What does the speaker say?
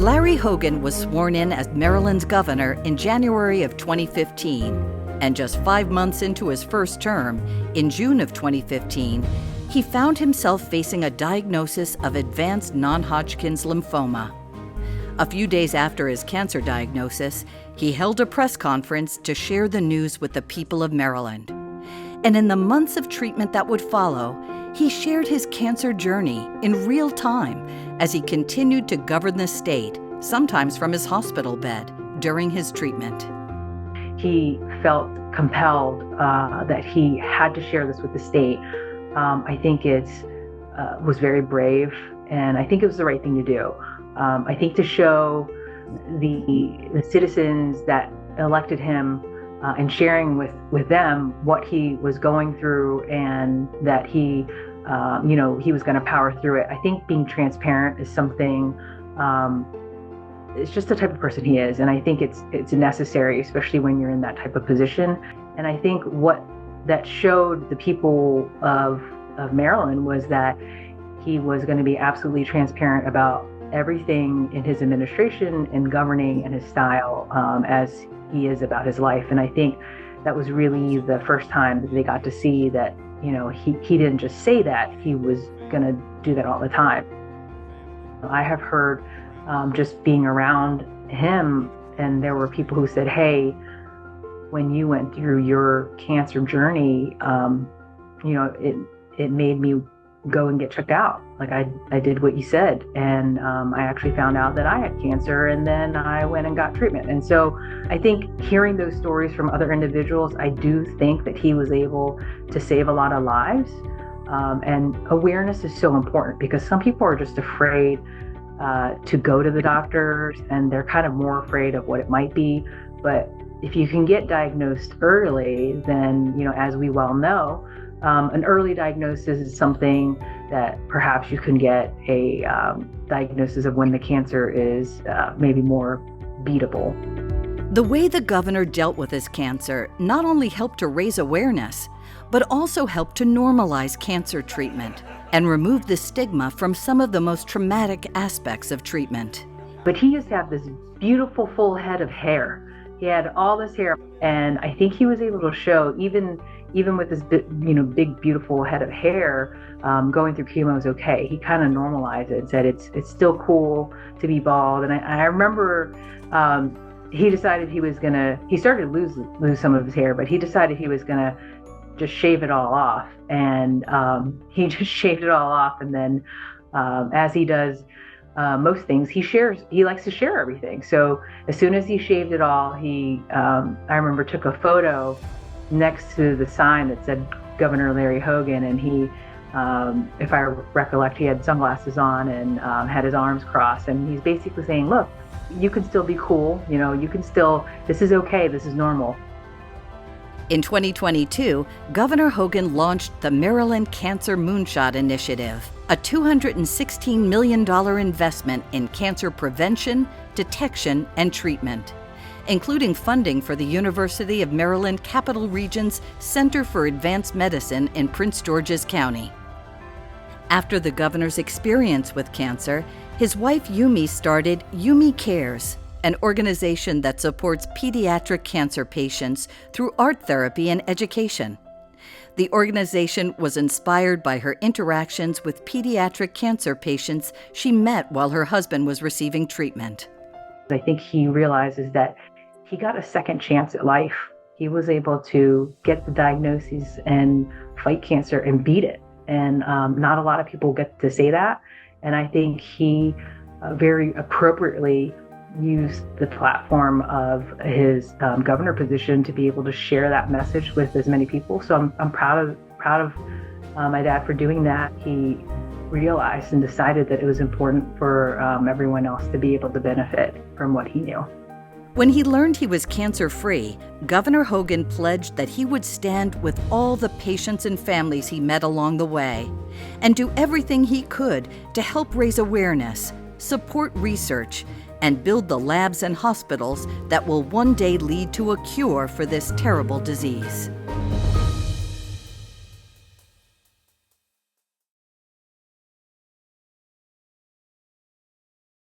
Larry Hogan was sworn in as Maryland's governor in January of 2015, and just 5 months into his first term, in June of 2015, he found himself facing a diagnosis of advanced non-Hodgkin's lymphoma. A few days after his cancer diagnosis, he held a press conference to share the news with the people of Maryland. And in the months of treatment that would follow, he shared his cancer journey in real time as he continued to govern the state, sometimes from his hospital bed, during his treatment. He felt compelled that he had to share this with the state. I think it was very brave, and I think it was the right thing to do. I think to show the citizens that elected him and sharing with them what he was going through, and that he was going to power through it. I think being transparent is something, it's just the type of person he is. And I think it's necessary, especially when you're in that type of position. And I think what that showed the people of Maryland was that he was going to be absolutely transparent about everything in his administration and governing and his style, as he is about his life. And I think that was really the first time that they got to see that, he didn't just say that, he was going to do that all the time. I have heard just being around him, and there were people who said, hey, when you went through your cancer journey, it made me go and get checked out. Like I did what you said. And I actually found out that I had cancer, and then I went and got treatment. And so I think hearing those stories from other individuals, I do think that he was able to save a lot of lives. And awareness is so important, because some people are just afraid to go to the doctors, and they're kind of more afraid of what it might be. But if you can get diagnosed early, then, as we well know, an early diagnosis is something that perhaps you can get a diagnosis of when the cancer is maybe more beatable. The way the governor dealt with his cancer not only helped to raise awareness, but also helped to normalize cancer treatment and remove the stigma from some of the most traumatic aspects of treatment. But he used to have this beautiful full head of hair. He had all this hair, and I think he was able to show, even with this big beautiful head of hair, going through chemo is okay. He kind of normalized it and said it's still cool to be bald. And I remember he decided he started to lose some of his hair, but he decided he was gonna just shave it all off. And he just shaved it all off, and then as he does most things, he likes to share everything. So as soon as he shaved it all, I remember took a photo next to the sign that said Governor Larry Hogan, and he, if I recollect, he had sunglasses on and had his arms crossed, and he's basically saying, look, you can still be cool, this is okay, this is normal. In 2022, Governor Hogan launched the Maryland Cancer Moonshot Initiative, a $216 million investment in cancer prevention, detection, and treatment, including funding for the University of Maryland Capital Region's Center for Advanced Medicine in Prince George's County. After the governor's experience with cancer, his wife Yumi started Yumi Cares, an organization that supports pediatric cancer patients through art therapy and education. The organization was inspired by her interactions with pediatric cancer patients she met while her husband was receiving treatment. I think he realizes that he got a second chance at life. He was able to get the diagnosis and fight cancer and beat it. And not a lot of people get to say that. And I think he very appropriately used the platform of his governor position to be able to share that message with as many people. So I'm proud of my dad for doing that. He realized and decided that it was important for everyone else to be able to benefit from what he knew. When he learned he was cancer-free, Governor Hogan pledged that he would stand with all the patients and families he met along the way and do everything he could to help raise awareness, support research, and build the labs and hospitals that will one day lead to a cure for this terrible disease.